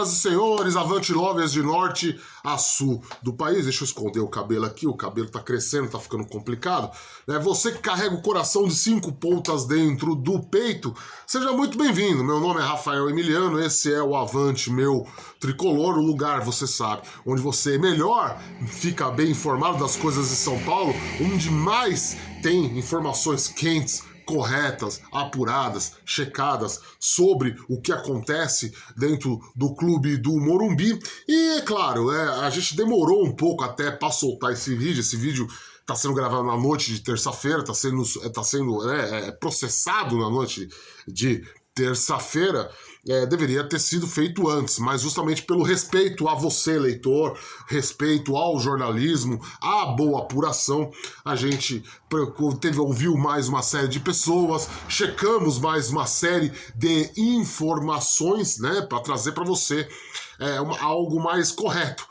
Senhoras e senhores, avante lovers de norte a sul do país. Deixa eu esconder o cabelo aqui, o cabelo tá crescendo, tá ficando complicado. Você que carrega o coração de 5 pontas dentro do peito, seja muito bem-vindo. Meu nome é Rafael Emiliano, esse é o Avante Meu Tricolor, o lugar, você sabe, onde você melhor fica bem informado das coisas de São Paulo, onde mais tem informações quentes, corretas, apuradas, checadas sobre o que acontece dentro do clube do Morumbi. E, é claro, a gente demorou um pouco até para soltar esse vídeo. Esse vídeo está sendo gravado na noite de terça-feira, está sendo processado na noite de terça-feira. Deveria ter sido feito antes, mas justamente pelo respeito a você, leitor, respeito ao jornalismo, à boa apuração, a gente ouviu mais uma série de pessoas, checamos mais uma série de informações, para trazer para você algo mais correto,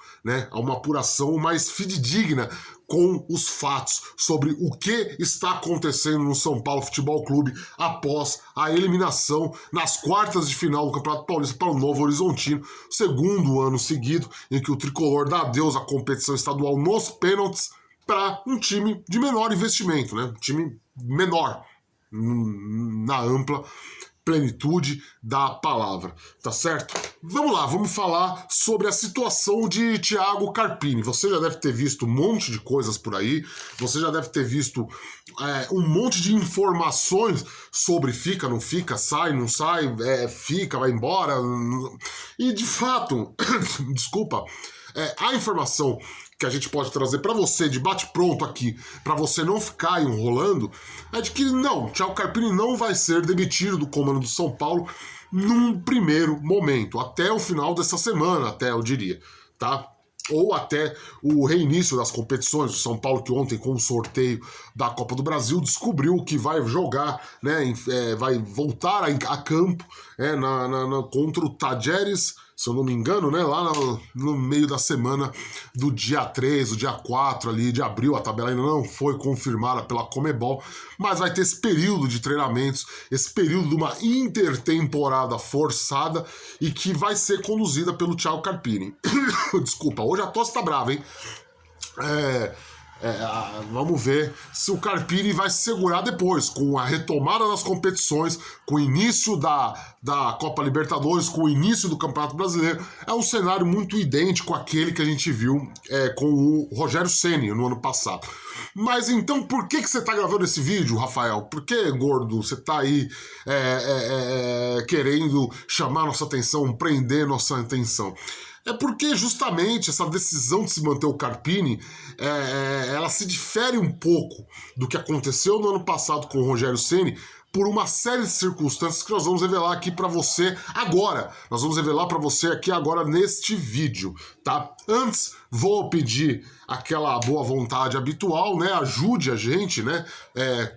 uma apuração mais fidedigna com os fatos sobre o que está acontecendo no São Paulo Futebol Clube após a eliminação nas quartas de final do Campeonato Paulista para o Novo Horizontino, segundo ano seguido em que o Tricolor dá adeus à competição estadual nos pênaltis para um time de menor investimento, um time menor na ampla plenitude da palavra, tá certo? Vamos lá, vamos falar sobre a situação de Thiago Carpini. Você já deve ter visto um monte de coisas por aí, você já deve ter visto um monte de informações sobre fica, não fica, sai, não sai, fica, vai embora. E de fato, desculpa, a informação que a gente pode trazer para você de bate-pronto aqui, para você não ficar enrolando, é de que não, Thiago Carpini não vai ser demitido do comando do São Paulo num primeiro momento, até o final dessa semana, até eu diria, tá? Ou até o reinício das competições. O São Paulo, que ontem, com o sorteio da Copa do Brasil, descobriu que vai jogar, vai voltar a campo contra o Tajeres, se eu não me engano, lá no meio da semana do dia 3, do dia 4 ali de abril. A tabela ainda não foi confirmada pela Conmebol, mas vai ter esse período de treinamentos, esse período de uma intertemporada forçada e que vai ser conduzida pelo Thiago Carpini. Desculpa, hoje a tosse tá brava, hein? Vamos ver se o Carpini vai se segurar depois, com a retomada das competições, com o início da Copa Libertadores, com o início do Campeonato Brasileiro. É um cenário muito idêntico àquele que a gente viu com o Rogério Ceni no ano passado. Mas então, por que você tá gravando esse vídeo, Rafael? Por que, gordo, você tá aí querendo chamar nossa atenção, prender nossa atenção? É porque justamente essa decisão de se manter o Carpini, ela se difere um pouco do que aconteceu no ano passado com o Rogério Ceni, por uma série de circunstâncias que nós vamos revelar aqui para você agora. Nós vamos revelar para você aqui agora neste vídeo, tá? Antes, vou pedir aquela boa vontade habitual, Ajude a gente,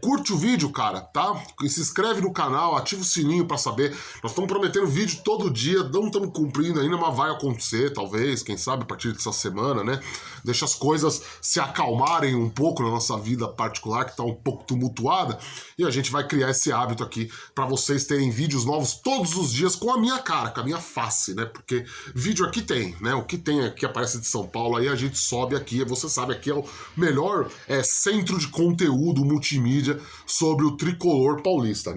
curte o vídeo, cara, tá? E se inscreve no canal, ativa o sininho para saber. Nós estamos prometendo vídeo todo dia, não estamos cumprindo ainda, mas vai acontecer, talvez, quem sabe, a partir dessa semana, Deixa as coisas se acalmarem um pouco na nossa vida particular, que tá um pouco tumultuada, e a gente vai criar esse hábito aqui para vocês terem vídeos novos todos os dias com a minha cara, com a minha face, Porque vídeo aqui tem, O que tem aqui aparece de São Paulo, aí a gente sobe aqui, você sabe, aqui é o melhor centro de conteúdo multimídia sobre o tricolor paulista,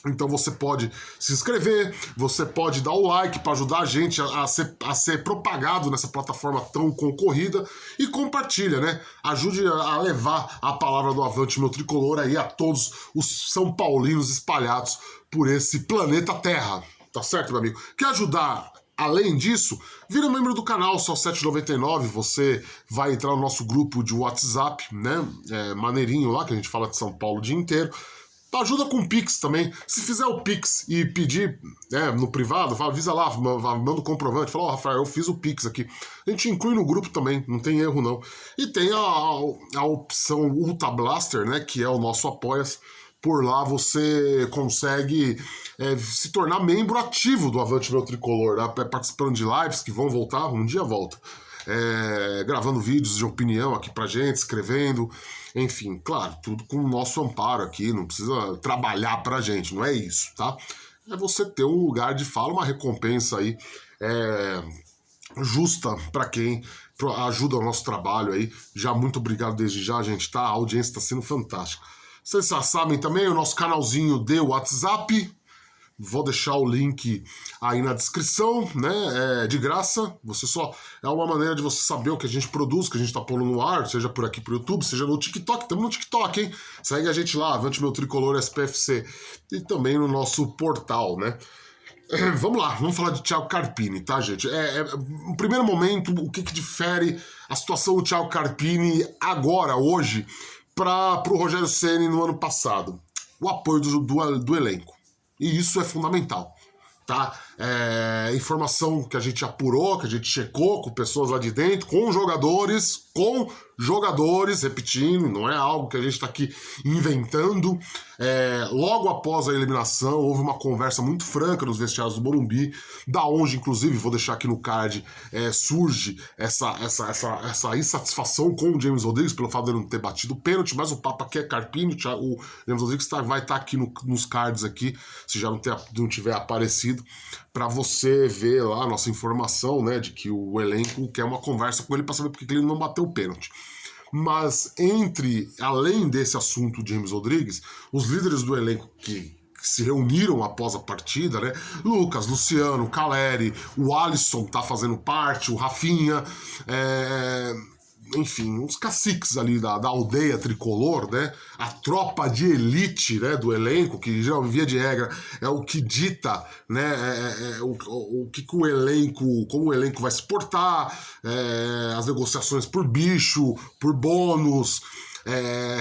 Então você pode se inscrever, você pode dar o like para ajudar a gente a ser propagado nessa plataforma tão concorrida, e compartilha, Ajude a levar a palavra do Avante Meu Tricolor aí a todos os São Paulinos espalhados por esse planeta Terra, tá certo, meu amigo? Quer ajudar? Além disso, vira membro do canal, só R$ 7,99, você vai entrar no nosso grupo de WhatsApp, maneirinho lá, que a gente fala de São Paulo o dia inteiro. Ajuda com o Pix também. Se fizer o Pix e pedir no privado, avisa lá, manda o comprovante, fala, Rafael, eu fiz o Pix aqui. A gente inclui no grupo também, não tem erro não. E tem a opção Ultra Blaster, que é o nosso Apoia-se. Por lá você consegue se tornar membro ativo do Avante Meu Tricolor, participando de lives que vão voltar, um dia volta. Gravando vídeos de opinião aqui pra gente, escrevendo, enfim, claro, tudo com o nosso amparo aqui, não precisa trabalhar pra gente, não é isso, tá? É você ter um lugar de fala, uma recompensa aí justa para quem ajuda o nosso trabalho aí. Já muito obrigado desde já, gente, tá? A audiência está sendo fantástica. Vocês já sabem também o nosso canalzinho de WhatsApp. Vou deixar o link aí na descrição, né? É de graça. Você só é uma maneira de você saber o que a gente produz, que a gente tá pondo no ar, seja por aqui pro YouTube, seja no TikTok. Estamos no TikTok, hein? Segue a gente lá, Avante Meu Tricolor SPFC. E também no nosso portal, né? Vamos lá, vamos falar de Thiago Carpini, tá, gente? No primeiro momento, o que difere a situação do Thiago Carpini agora, hoje, para o Rogério Ceni no ano passado? O apoio do elenco. E isso é fundamental, tá? Informação que a gente apurou, que a gente checou com pessoas lá de dentro, com jogadores, repetindo, não é algo que a gente está aqui inventando. Logo após a eliminação, houve uma conversa muito franca nos vestiários do Morumbi, da onde, inclusive, vou deixar aqui no card, surge essa insatisfação com o James Rodrigues, pelo fato de ele não ter batido o pênalti, mas o papo aqui é Carpini, o James Rodrigues vai estar aqui nos cards aqui, se já não tiver aparecido, para você ver lá a nossa informação, né, de que o elenco quer uma conversa com ele para saber por que ele não bateu o pênalti. Mas além desse assunto de James Rodrigues, os líderes do elenco que se reuniram após a partida, né? Lucas, Luciano, Caleri, o Alisson tá fazendo parte, o Rafinha, enfim, uns caciques ali da aldeia tricolor, né? A tropa de elite, né, do elenco, que já via de regra é o que dita, né, como o elenco vai se portar, as negociações por bicho, por bônus,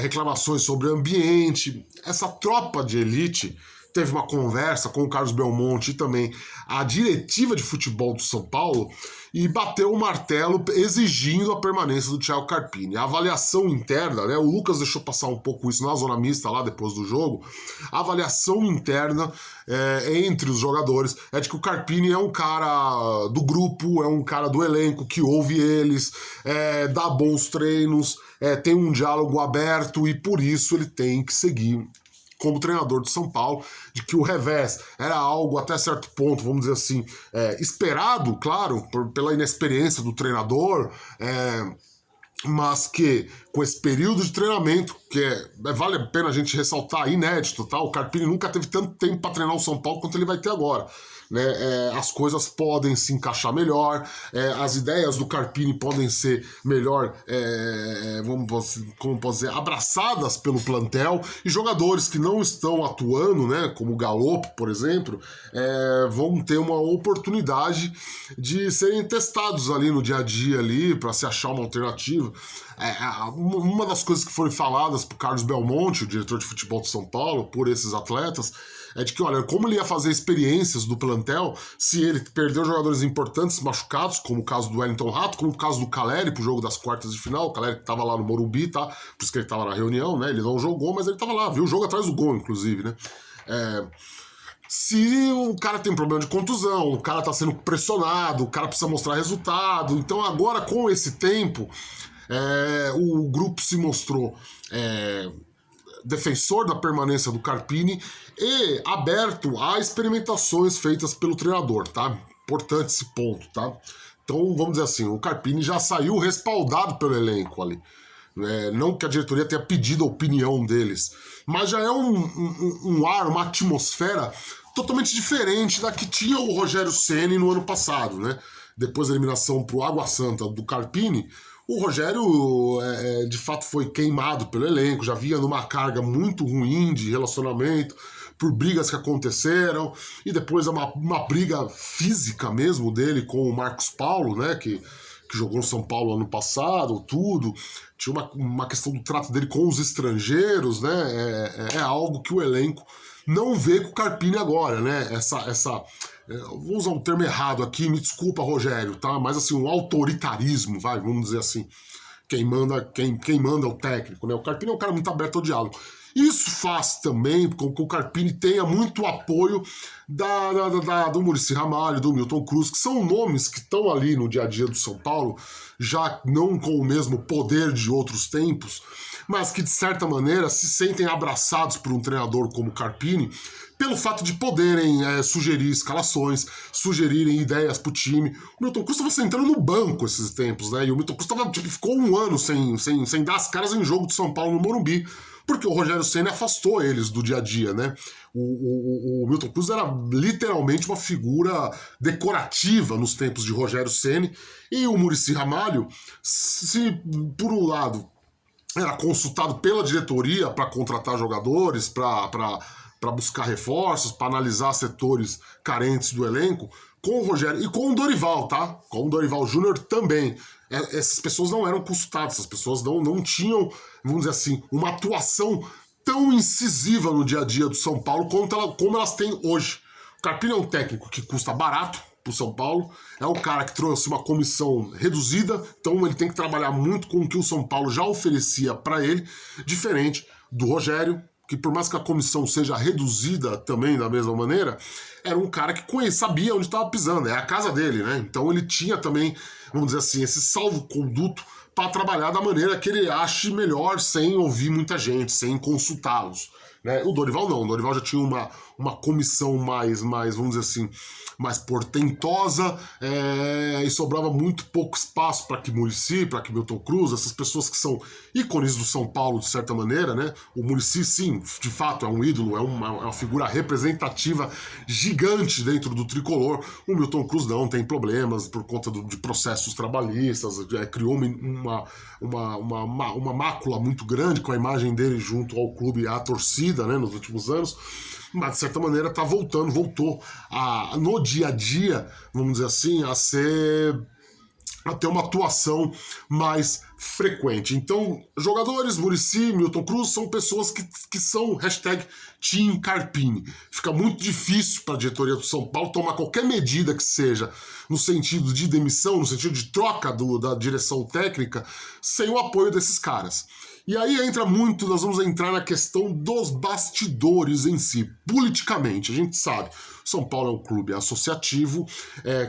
reclamações sobre o ambiente. Essa tropa de elite teve uma conversa com o Carlos Belmonte e também a diretiva de futebol do São Paulo e bateu o martelo exigindo a permanência do Thiago Carpini. A avaliação interna, né, o Lucas deixou passar um pouco isso na zona mista lá depois do jogo, a avaliação interna entre os jogadores é de que o Carpini é um cara do grupo, é um cara do elenco que ouve eles, dá bons treinos, tem um diálogo aberto e por isso ele tem que seguir como treinador do São Paulo, de que o revés era algo até certo ponto, vamos dizer assim, esperado, claro, pela inexperiência do treinador, mas que com esse período de treinamento, que vale a pena a gente ressaltar, inédito, tá? O Carpini nunca teve tanto tempo para treinar o São Paulo quanto ele vai ter agora. Né, as coisas podem se encaixar melhor, as ideias do Carpini podem ser melhor, como posso dizer, abraçadas pelo plantel, e jogadores que não estão atuando, né, como o Galopo, por exemplo, vão ter uma oportunidade de serem testados ali no dia a dia para se achar uma alternativa. Uma das coisas que foram faladas por Carlos Belmonte, o diretor de futebol de São Paulo, por esses atletas, é de que, olha, como ele ia fazer experiências do plantel se ele perdeu jogadores importantes machucados, como o caso do Wellington Rato, como o caso do Caleri pro jogo das quartas de final, o Caleri que tava lá no Morumbi, tá? Por isso que ele tava na reunião, né? Ele não jogou, mas ele tava lá, viu o jogo atrás do gol, inclusive, né? Se o cara tem problema de contusão, o cara tá sendo pressionado, o cara precisa mostrar resultado, então agora com esse tempo, o grupo se mostrou defensor da permanência do Carpini e aberto a experimentações feitas pelo treinador, tá? Importante esse ponto, tá? Então, vamos dizer assim, o Carpini já saiu respaldado pelo elenco ali. Não que a diretoria tenha pedido a opinião deles, mas já é um ar, uma atmosfera totalmente diferente da que tinha o Rogério Ceni no ano passado, né? Depois da eliminação pro Água Santa do Carpini, o Rogério, de fato, foi queimado pelo elenco, já vinha numa carga muito ruim de relacionamento, por brigas que aconteceram, e depois uma briga física mesmo dele com o Marcos Paulo, né, que jogou no São Paulo ano passado, tudo. Tinha uma questão do trato dele com os estrangeiros, né, é algo que o elenco não vê com o Carpini agora, né, vou usar um termo errado aqui, me desculpa, Rogério, tá? Mas assim, um autoritarismo, vamos dizer assim. Quem manda é o técnico, né? O Carpini é um cara muito aberto ao diálogo. Isso faz também com que o Carpini tenha muito apoio do Muricy Ramalho, do Milton Cruz, que são nomes que estão ali no dia a dia do São Paulo, já não com o mesmo poder de outros tempos, mas que de certa maneira se sentem abraçados por um treinador como o Carpini, pelo fato de poderem sugerir escalações, sugerirem ideias pro time. O Milton Cruz estava sentando no banco esses tempos, né? E o Milton Cruz ficou um ano sem dar as caras em jogo de São Paulo no Morumbi, porque o Rogério Ceni afastou eles do dia a dia, né? O Milton Cruz era literalmente uma figura decorativa nos tempos de Rogério Ceni, e o Muricy Ramalho, se por um lado era consultado pela diretoria para contratar jogadores, para buscar reforços, para analisar setores carentes do elenco, com o Rogério e com o Dorival, tá? Com o Dorival Júnior também. Essas pessoas não eram consultadas, essas pessoas não tinham, vamos dizer assim, uma atuação tão incisiva no dia a dia do São Paulo como elas têm hoje. O Carpini é um técnico que custa barato pro São Paulo, é um cara que trouxe uma comissão reduzida, então ele tem que trabalhar muito com o que o São Paulo já oferecia para ele, diferente do Rogério, que por mais que a comissão seja reduzida também da mesma maneira, era um cara que sabia onde estava pisando, é a casa dele, né? Então ele tinha também, vamos dizer assim, esse salvo-conduto para trabalhar da maneira que ele ache melhor, sem ouvir muita gente, sem consultá-los. Né? O Dorival não, o Dorival já tinha uma comissão mais, vamos dizer assim, mais portentosa, e sobrava muito pouco espaço para que Muricy, para que Milton Cruz, essas pessoas que são ícones do São Paulo, de certa maneira, né? O Muricy, sim, de fato, é um ídolo, é uma figura representativa gigante dentro do tricolor. O Milton Cruz não tem problemas por conta de processos trabalhistas, criou uma mácula muito grande com a imagem dele junto ao clube e à torcida, né, nos últimos anos, mas de certa maneira voltou no dia a dia, vamos dizer assim, a ter uma atuação mais frequente. Então, jogadores, Muricy, Milton Cruz, são pessoas que são #Team Carpini. Fica muito difícil para a diretoria do São Paulo tomar qualquer medida que seja no sentido de demissão, no sentido de troca da direção técnica, sem o apoio desses caras. E aí nós vamos entrar na questão dos bastidores em si, politicamente. A gente sabe, São Paulo é um clube associativo,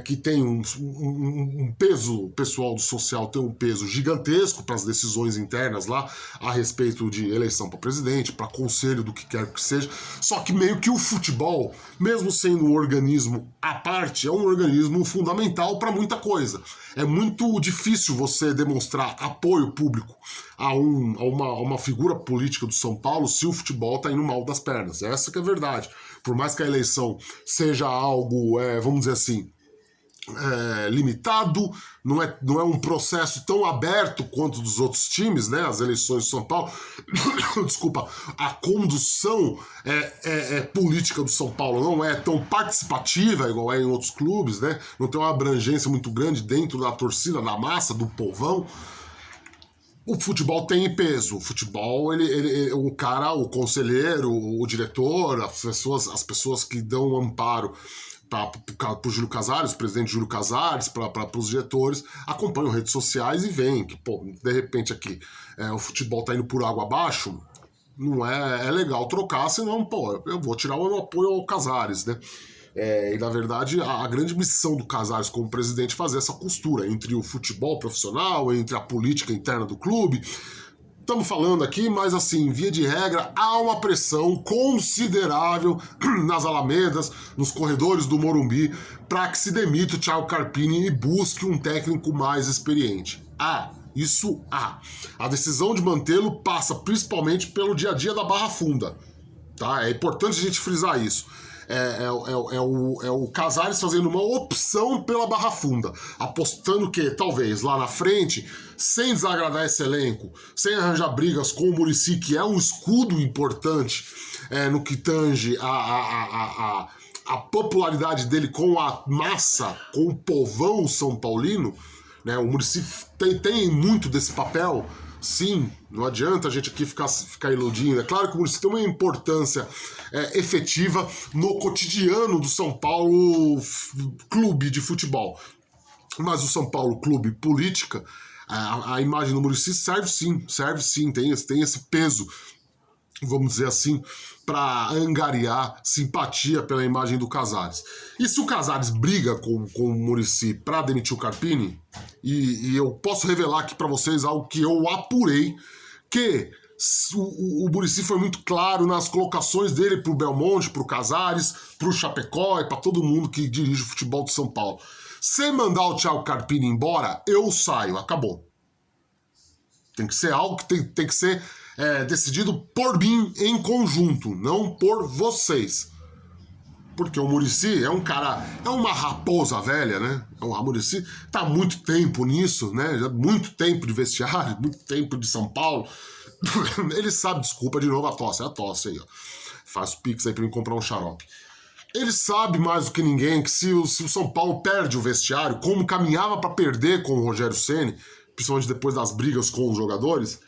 que tem um peso, o pessoal do social tem um peso gigantesco para as decisões internas lá, a respeito de eleição para presidente, para conselho, do que quer que seja. Só que meio que o futebol, mesmo sendo um organismo à parte, é um organismo fundamental para muita coisa. É muito difícil você demonstrar apoio público a uma figura política do São Paulo se o futebol está indo mal das pernas. Essa que é a verdade. Por mais que a eleição seja algo, vamos dizer assim, limitado, não é um processo tão aberto quanto dos outros times, né? As eleições de São Paulo, desculpa, a condução política do São Paulo não é tão participativa igual é em outros clubes, né? Não tem uma abrangência muito grande dentro da torcida, da massa, do povão. O futebol tem peso. O futebol, o cara, o conselheiro, o diretor, as pessoas que dão amparo para o Júlio Casares, o presidente Júlio Casares, para os diretores, acompanham redes sociais e veem que, pô, de repente aqui o futebol tá indo por água abaixo, não é legal trocar, senão, pô, eu vou tirar o meu apoio ao Casares, né? E na verdade a grande missão do Casares como presidente é fazer essa costura entre o futebol profissional, entre a política interna do clube. Estamos falando aqui, mas assim, via de regra, há uma pressão considerável nas alamedas, nos corredores do Morumbi, para que se demita o Thiago Carpini e busque um técnico mais experiente. Isso há. A decisão de mantê-lo passa principalmente pelo dia a dia da Barra Funda. Tá? É importante a gente frisar isso. É o Casares fazendo uma opção pela Barra Funda, apostando que talvez lá na frente, sem desagradar esse elenco, sem arranjar brigas com o Muricy, que é um escudo importante no que tange a popularidade dele com a massa, com o povão são paulino, né? O Muricy tem muito desse papel. Sim, não adianta a gente aqui ficar iludindo. É claro que o Muricy tem uma importância efetiva no cotidiano do São Paulo Clube de Futebol. Mas o São Paulo Clube Política, a imagem do Muricy serve sim, tem esse peso, vamos dizer assim, para angariar simpatia pela imagem do Casares. E se o Casares briga com o Muricy para demitir o Carpini, e eu posso revelar aqui para vocês algo que eu apurei, que O Muricy foi muito claro nas colocações dele pro Belmonte, pro Casares, pro Chapecó e para todo mundo que dirige o futebol de São Paulo. Se mandar o Thiago Carpini embora, eu saio, acabou. Tem que ser algo que tem que ser decidido por mim em conjunto, não por vocês. Porque o Muricy é um cara, é uma raposa velha, né? O Muricy tá há muito tempo nisso, né? Já muito tempo de vestiário, muito tempo de São Paulo. Ele sabe, desculpa de novo a tosse aí, ó. Faz o pix aí pra mim comprar um xarope. Ele sabe mais do que ninguém que se o São Paulo perde o vestiário, como caminhava para perder com o Rogério Ceni, principalmente depois das brigas com os jogadores,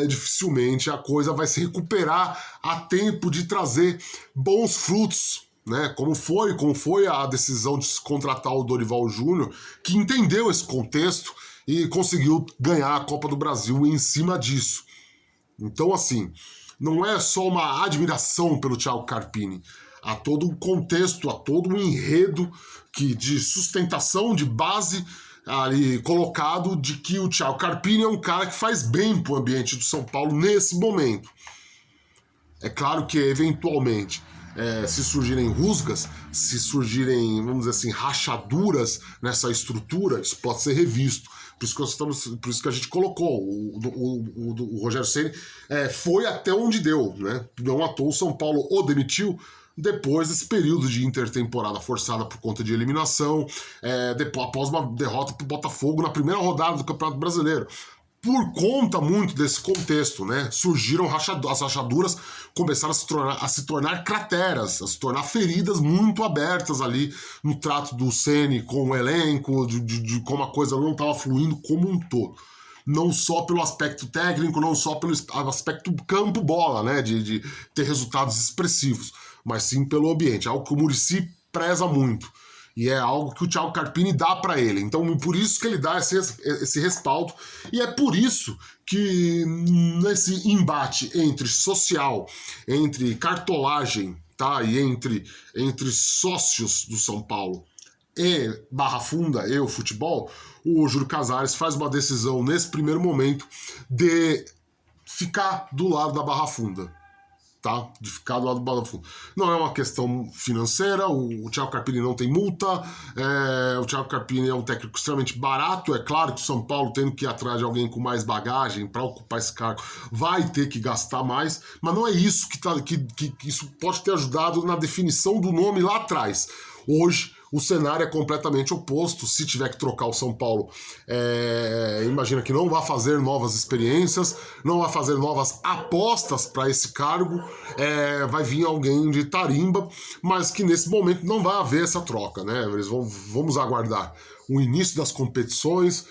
dificilmente a coisa vai se recuperar a tempo de trazer bons frutos, né? Como foi a decisão de se contratar o Dorival Júnior, que entendeu esse contexto e conseguiu ganhar a Copa do Brasil em cima disso. Então, assim, não é só uma admiração pelo Thiago Carpini. Há todo um contexto, há todo um enredo de sustentação, de base ali colocado de que o Thiago Carpini é um cara que faz bem pro ambiente do São Paulo nesse momento. É claro que, eventualmente, se surgirem rusgas, se surgirem, vamos dizer assim, rachaduras nessa estrutura, isso pode ser revisto. Por isso que a gente colocou. O Rogério Ceni foi até onde deu, né? Não à toa o São Paulo o demitiu depois desse período de intertemporada forçada por conta de eliminação, após uma derrota para o Botafogo na primeira rodada do Campeonato Brasileiro. Por conta muito desse contexto, né? Surgiram as rachaduras, começaram a se tornar crateras, a se tornar feridas muito abertas ali no trato do Ceni com o elenco, de como a coisa não estava fluindo como um todo. Não só pelo aspecto técnico, não só pelo aspecto campo-bola, né? De ter resultados expressivos, mas sim pelo ambiente, algo que o Muricy preza muito. E é algo que o Thiago Carpini dá para ele. Então, por isso que ele dá esse respaldo. E é por isso que nesse embate entre social, entre cartolagem, tá? E entre sócios do São Paulo e Barra Funda e o futebol, o Júlio Casares faz uma decisão nesse primeiro momento de ficar do lado da Barra Funda. Tá? De ficar do lado do Botafogo. Não é uma questão financeira, o Thiago Carpini não tem multa, o Thiago Carpini é um técnico extremamente barato, é claro que o São Paulo, tendo que ir atrás de alguém com mais bagagem para ocupar esse cargo, vai ter que gastar mais, mas não é isso que isso pode ter ajudado na definição do nome lá atrás. Hoje, o cenário é completamente oposto. Se tiver que trocar o São Paulo, imagina que não vai fazer novas experiências, não vai fazer novas apostas para esse cargo, vai vir alguém de tarimba, mas que nesse momento não vai haver essa troca, né? Vamos aguardar o início das competições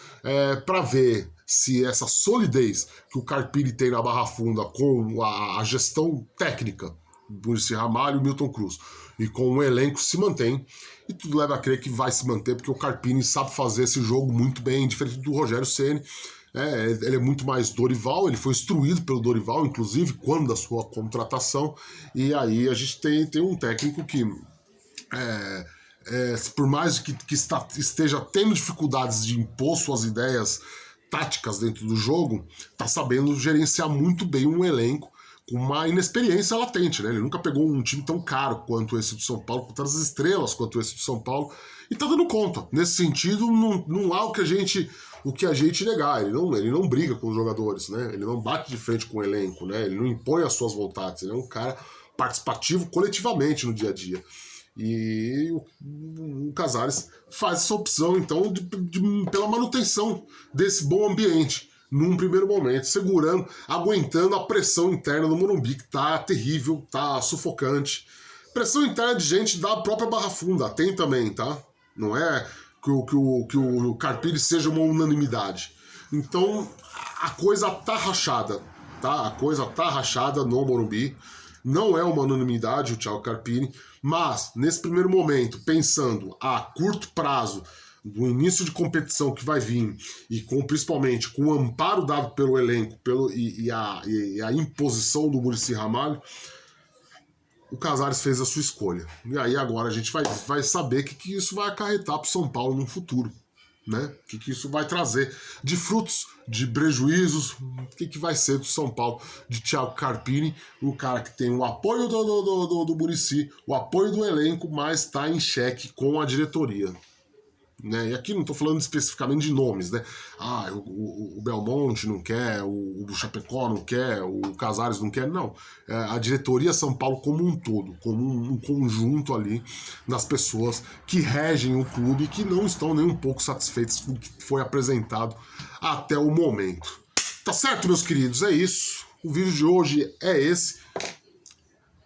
para ver se essa solidez que o Carpini tem na Barra Funda com a gestão técnica, Muricy Ramalho e Milton Cruz, e com o elenco se mantém, e tudo leva a crer que vai se manter, porque o Carpini sabe fazer esse jogo muito bem, diferente do Rogério Ceni. Ele é muito mais Dorival, ele foi instruído pelo Dorival, inclusive, quando da sua contratação, e aí a gente tem um técnico que, por mais que esteja tendo dificuldades de impor suas ideias táticas dentro do jogo, tá sabendo gerenciar muito bem um elenco com uma inexperiência latente, né? Ele nunca pegou um time tão caro quanto esse do São Paulo, com tantas estrelas quanto esse do São Paulo, e tá dando conta. Nesse sentido, não há o que a gente negar. Ele não briga com os jogadores, né? Ele não bate de frente com o elenco, né? Ele não impõe as suas vontades. Ele é um cara participativo coletivamente no dia a dia. E o Casares faz essa opção, então, pela manutenção desse bom ambiente, num primeiro momento, segurando, aguentando a pressão interna do Morumbi, que tá terrível, tá sufocante. Pressão interna de gente da própria Barra Funda, tem também, tá? Não é que o Carpini seja uma unanimidade. Então, a coisa tá rachada, tá? A coisa tá rachada no Morumbi. Não é uma unanimidade o Thiago Carpini, mas, nesse primeiro momento, pensando a curto prazo, do início de competição que vai vir, e principalmente com o amparo dado pelo elenco e a imposição do Muricy Ramalho, o Casares fez a sua escolha. E aí agora a gente vai saber o que isso vai acarretar para o São Paulo no futuro. né? O que isso vai trazer de frutos, de prejuízos, o que vai ser do São Paulo, de Thiago Carpini, o cara que tem o apoio do Muricy, o apoio do elenco, mas está em xeque com a diretoria. Né? E aqui não estou falando especificamente de nomes, né? Ah, o Belmonte não quer, o Chapecó não quer, o Casares não quer, não. É a diretoria São Paulo como um todo, como um conjunto ali das pessoas que regem o clube e que não estão nem um pouco satisfeitas com o que foi apresentado até o momento. Tá certo, meus queridos? É isso. O vídeo de hoje é esse.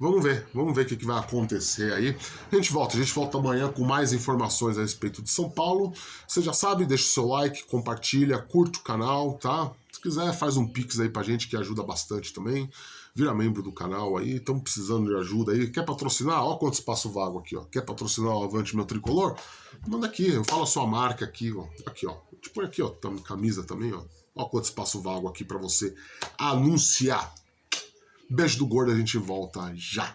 Vamos ver o que vai acontecer aí. A gente volta amanhã com mais informações a respeito de São Paulo. Você já sabe, deixa o seu like, compartilha, curte o canal, tá? Se quiser, faz um pix aí pra gente que ajuda bastante também. Vira membro do canal aí, estamos precisando de ajuda aí. Quer patrocinar? Ó quanto espaço vago aqui, ó. Quer patrocinar o Avante Meu Tricolor? Manda aqui, eu falo a sua marca aqui, ó. Aqui, ó. Te põe aqui, ó. Camisa também, ó. Ó quanto espaço vago aqui pra você anunciar. Beijo do gordo, a gente volta já.